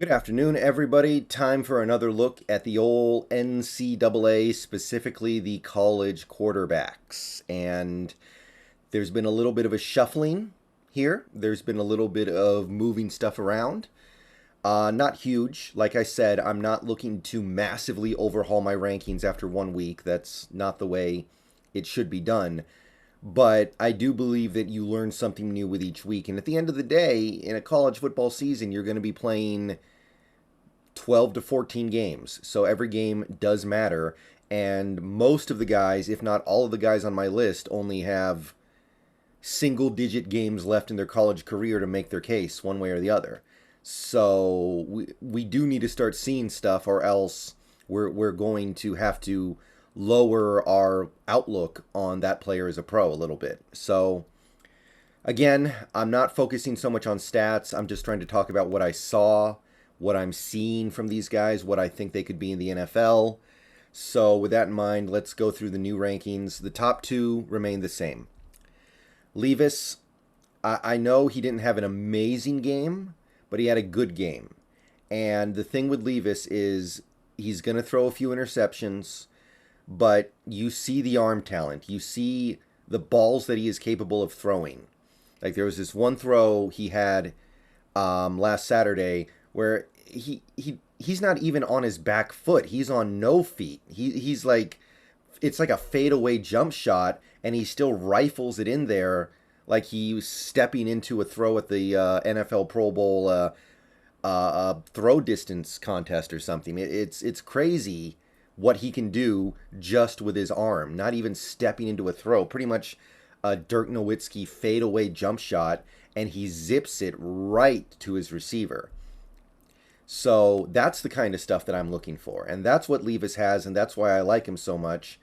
Good afternoon, everybody. Time for another look at the old NCAA, specifically the college quarterbacks. And there's been a little bit of a shuffling here. There's been a little bit of moving stuff around. Not huge. Like I said, I'm not looking to massively overhaul my rankings after 1 week. That's not the way it should be done. But I do believe that you learn something new with each week. And at the end of the day, in a college football season, you're going to be playing 12 to 14 games. So every game does matter. And most of the guys, if not all of the guys on my list, only have single digit games left in their college career to make their case one way or the other. So we do need to start seeing stuff, or else we're going to have to lower our outlook on that player as a pro a little bit. So again, I'm not focusing so much on stats. I'm just trying to talk about what I saw, what I'm seeing from these guys, what I think they could be in the NFL. So, with that in mind, let's go through the new rankings. The top two remain the same. Levis, I know he didn't have an amazing game, but he had a good game. And the thing with Levis is he's going to throw a few interceptions, but you see the arm talent. You see the balls that he is capable of throwing. Like there was this one throw he had last Saturday where he's not even on his back foot. He's on no feet. He's like it's like a fadeaway jump shot, and he still rifles it in there like he was stepping into a throw at the NFL Pro Bowl throw distance contest or something. It's crazy what he can do just with his arm, not even stepping into a throw. Pretty much a Dirk Nowitzki fadeaway jump shot, and he zips it right to his receiver. So that's the kind of stuff that I'm looking for. And that's what Levis has, and that's why I like him so much.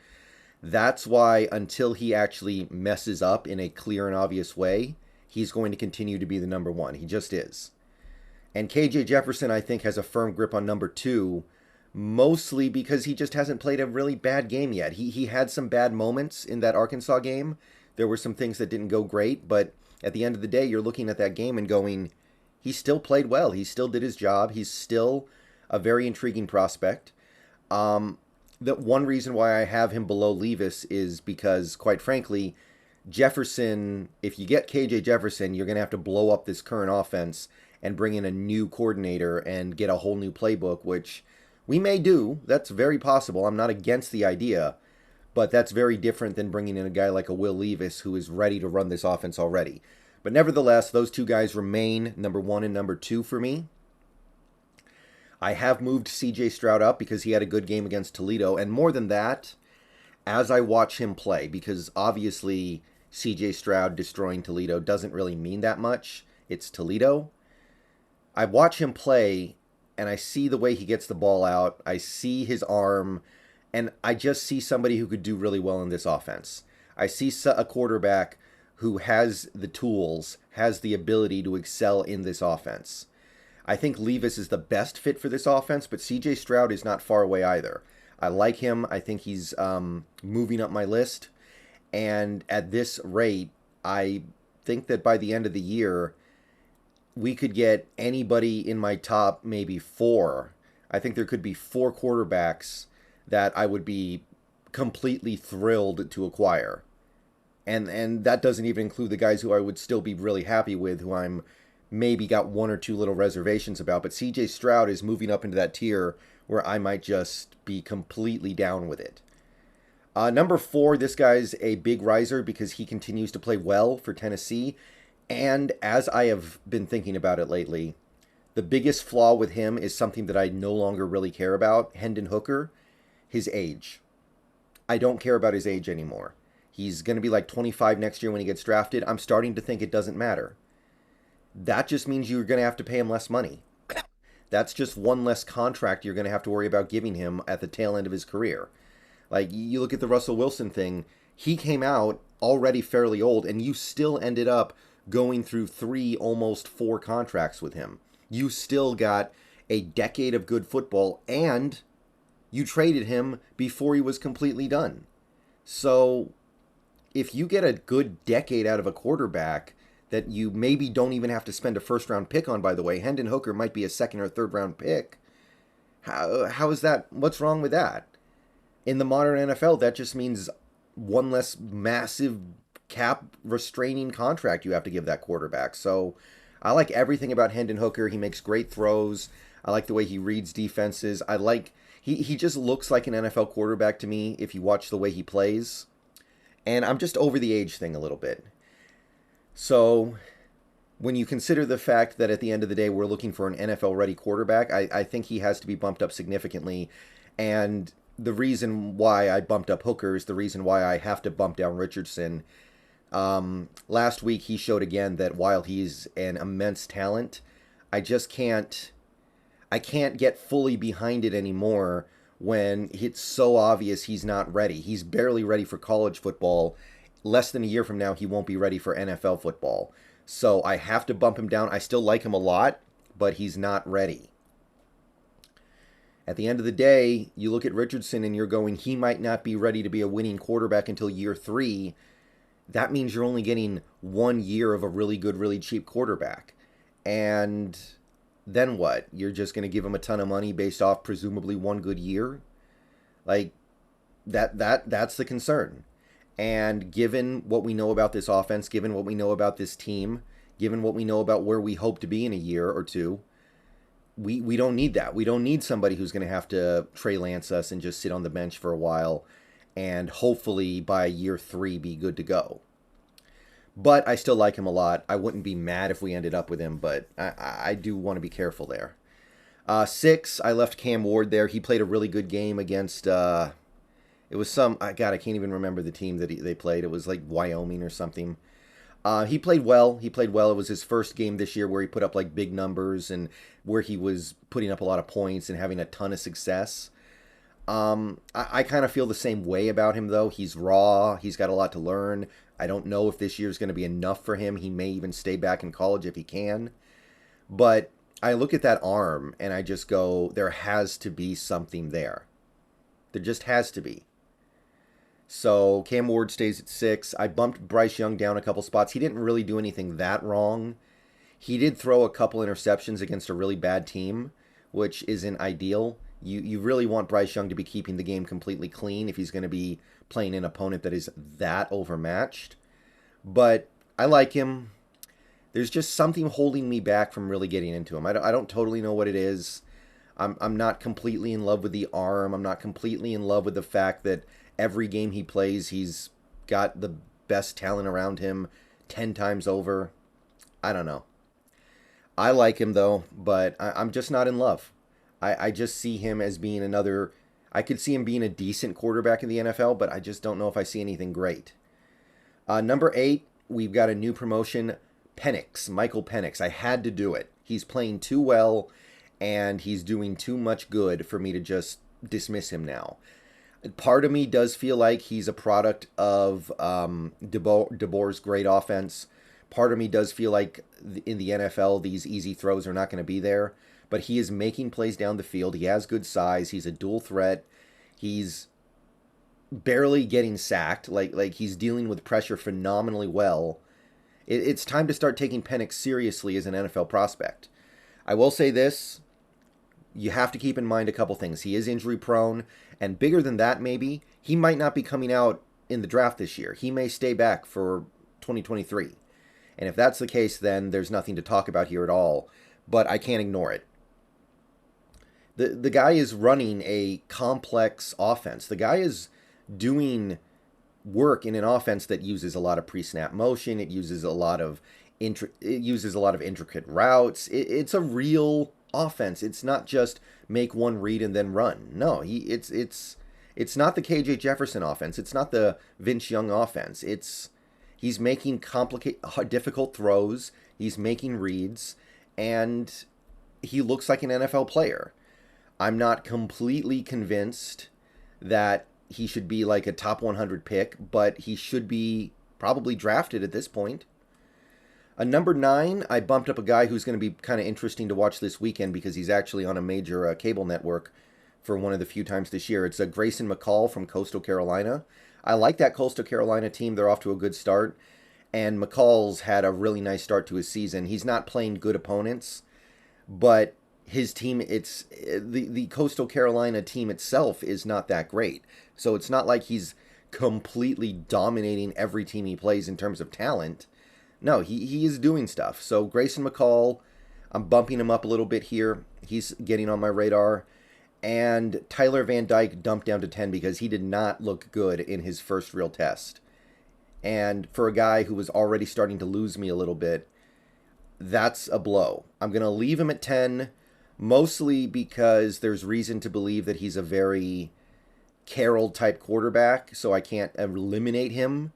That's why until he actually messes up in a clear and obvious way, he's going to continue to be the number one. He just is. And KJ Jefferson, I think, has a firm grip on number two, mostly because he just hasn't played a really bad game yet. He had some bad moments in that Arkansas game. There were some things that didn't go great, but at the end of the day, you're looking at that game and going, he still played well. He still did his job. He's still a very intriguing prospect. The one reason why I have him below Levis is because, quite frankly, Jefferson, if you get KJ Jefferson, you're going to have to blow up this current offense and bring in a new coordinator and get a whole new playbook, which we may do. That's very possible. I'm not against the idea, but that's very different than bringing in a guy like a Will Levis who is ready to run this offense already. But nevertheless, those two guys remain number one and number two for me. I have moved CJ Stroud up because he had a good game against Toledo. And more than that, as I watch him play, because obviously CJ Stroud destroying Toledo doesn't really mean that much. It's Toledo. I watch him play and I see the way he gets the ball out. I see his arm, and I just see somebody who could do really well in this offense. I see a quarterback who has the tools, has the ability to excel in this offense. I think Levis is the best fit for this offense, but CJ Stroud is not far away either. I like him. I think he's moving up my list. And at this rate, I think that by the end of the year, we could get anybody in my top maybe four. I think there could be four quarterbacks that I would be completely thrilled to acquire. And that doesn't even include the guys who I would still be really happy with, who I'm maybe got one or two little reservations about. But CJ Stroud is moving up into that tier where I might just be completely down with it. Number four, this guy's a big riser because he continues to play well for Tennessee. And as I have been thinking about it lately, the biggest flaw with him is something that I no longer really care about. Hendon Hooker, his age. I don't care about his age anymore. He's going to be like 25 next year when he gets drafted. I'm starting to think it doesn't matter. That just means you're going to have to pay him less money. That's just one less contract you're going to have to worry about giving him at the tail end of his career. Like, you look at the Russell Wilson thing, he came out already fairly old, and you still ended up going through three, almost four contracts with him. You still got a decade of good football, and you traded him before he was completely done. So, if you get a good decade out of a quarterback, that you maybe don't even have to spend a first round pick on, by the way. Hendon Hooker might be a second or third round pick. How is that? What's wrong with that? In the modern NFL, that just means one less massive cap restraining contract you have to give that quarterback. So I like everything about Hendon Hooker. He makes great throws. I like the way he reads defenses. I like he just looks like an NFL quarterback to me if you watch the way he plays. And I'm just over the age thing a little bit. So when you consider the fact that at the end of the day we're looking for an NFL-ready quarterback, I think he has to be bumped up significantly. And the reason why I bumped up Hooker is the reason why I have to bump down Richardson. Last week he showed again that while he's an immense talent, I can't get fully behind it anymore when it's so obvious he's not ready. He's barely ready for college football. Less than a year from now, he won't be ready for NFL football. So I have to bump him down. I still like him a lot, but he's not ready. At the end of the day, you look at Richardson and you're going, he might not be ready to be a winning quarterback until year 3. That means you're only getting 1 year of a really good, really cheap quarterback. And then what? You're just going to give him a ton of money based off presumably 1 good year? Like, that's the concern. And given what we know about this offense, given what we know about this team, given what we know about where we hope to be in a year or two, we don't need that. We don't need somebody who's going to have to Trey Lance us and just sit on the bench for a while and hopefully by year 3 be good to go. But I still like him a lot. I wouldn't be mad if we ended up with him, but I do want to be careful there. 6, I left Cam Ward there. He played a really good game against, it was I can't even remember the team that they played. It was like Wyoming or something. He played well. It was his first game this year where he put up like big numbers and where he was putting up a lot of points and having a ton of success. I kind of feel the same way about him, though. He's raw. He's got a lot to learn. I don't know if this year is going to be enough for him. He may even stay back in college if he can. But I look at that arm and I just go, there has to be something there. There just has to be. So Cam Ward stays at 6. I bumped Bryce Young down a couple spots. He didn't really do anything that wrong. He did throw a couple interceptions against a really bad team, which isn't ideal. You really want Bryce Young to be keeping the game completely clean if he's going to be playing an opponent that is that overmatched. But I like him. There's just something holding me back from really getting into him. I don't totally know what it is. I'm not completely in love with the arm. I'm not completely in love with the fact that every game he plays, he's got the best talent around him 10 times over. I don't know. I like him, though, but I'm just not in love. I just see him as being another... I could see him being a decent quarterback in the NFL, but I just don't know if I see anything great. Number 8, we've got a new promotion, Penix, Michael Penix. I had to do it. He's playing too well, and he's doing too much good for me to just dismiss him now. Part of me does feel like he's a product of DeBoer's great offense. Part of me does feel like in the NFL, these easy throws are not going to be there. But he is making plays down the field. He has good size. He's a dual threat. He's barely getting sacked. Like he's dealing with pressure phenomenally well. It's time to start taking Penix seriously as an NFL prospect. I will say this. You have to keep in mind a couple things. He is injury prone. And bigger than that, maybe, he might not be coming out in the draft this year. He may stay back for 2023. And if that's the case, then there's nothing to talk about here at all. But I can't ignore it. The guy is running a complex offense. The guy is doing work in an offense that uses a lot of pre-snap motion. It uses a lot of intricate routes. It's a real offense. It's not just make one read and then run. No, it's not the KJ Jefferson offense. It's not the Vince Young offense. He's making difficult throws. He's making reads, and he looks like an NFL player. I'm not completely convinced that he should be like a top 100 pick, but he should be probably drafted at this point. Number 9, I bumped up a guy who's going to be kind of interesting to watch this weekend because he's actually on a major cable network for one of the few times this year. It's Grayson McCall from Coastal Carolina. I like that Coastal Carolina team. They're off to a good start. And McCall's had a really nice start to his season. He's not playing good opponents, but his team, it's the Coastal Carolina team itself is not that great. So it's not like he's completely dominating every team he plays in terms of talent. No, he is doing stuff. So Grayson McCall, I'm bumping him up a little bit here. He's getting on my radar. And Tyler Van Dyke dumped down to 10 because he did not look good in his first real test. And for a guy who was already starting to lose me a little bit, that's a blow. I'm going to leave him at 10, mostly because there's reason to believe that he's a very Carroll-type quarterback, so I can't eliminate him.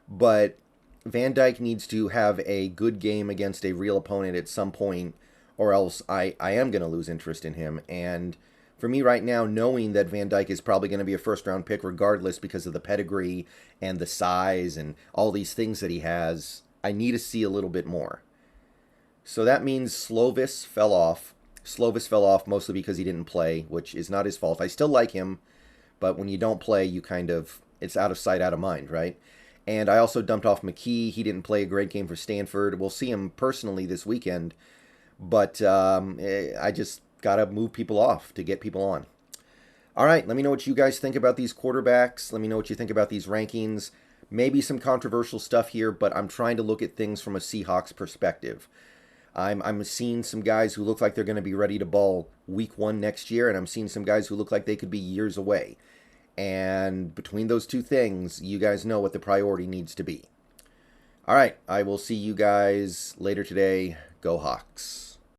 But Van Dyke needs to have a good game against a real opponent at some point, or else I am going to lose interest in him. And for me right now, knowing that Van Dyke is probably going to be a first-round pick regardless because of the pedigree and the size and all these things that he has, I need to see a little bit more. So that means Slovis fell off. Slovis fell off mostly because he didn't play, which is not his fault. I still like him, but when you don't play, you kind of, it's out of sight, out of mind, right? And I also dumped off McKee. He didn't play a great game for Stanford. We'll see him personally this weekend, but I just got to move people off to get people on. All right, let me know what you guys think about these quarterbacks. Let me know what you think about these rankings. Maybe some controversial stuff here, but I'm trying to look at things from a Seahawks perspective. I'm seeing some guys who look like they're going to be ready to ball week 1 next year, and I'm seeing some guys who look like they could be years away. And between those two things, you guys know what the priority needs to be. All right, I will see you guys later today. Go Hawks.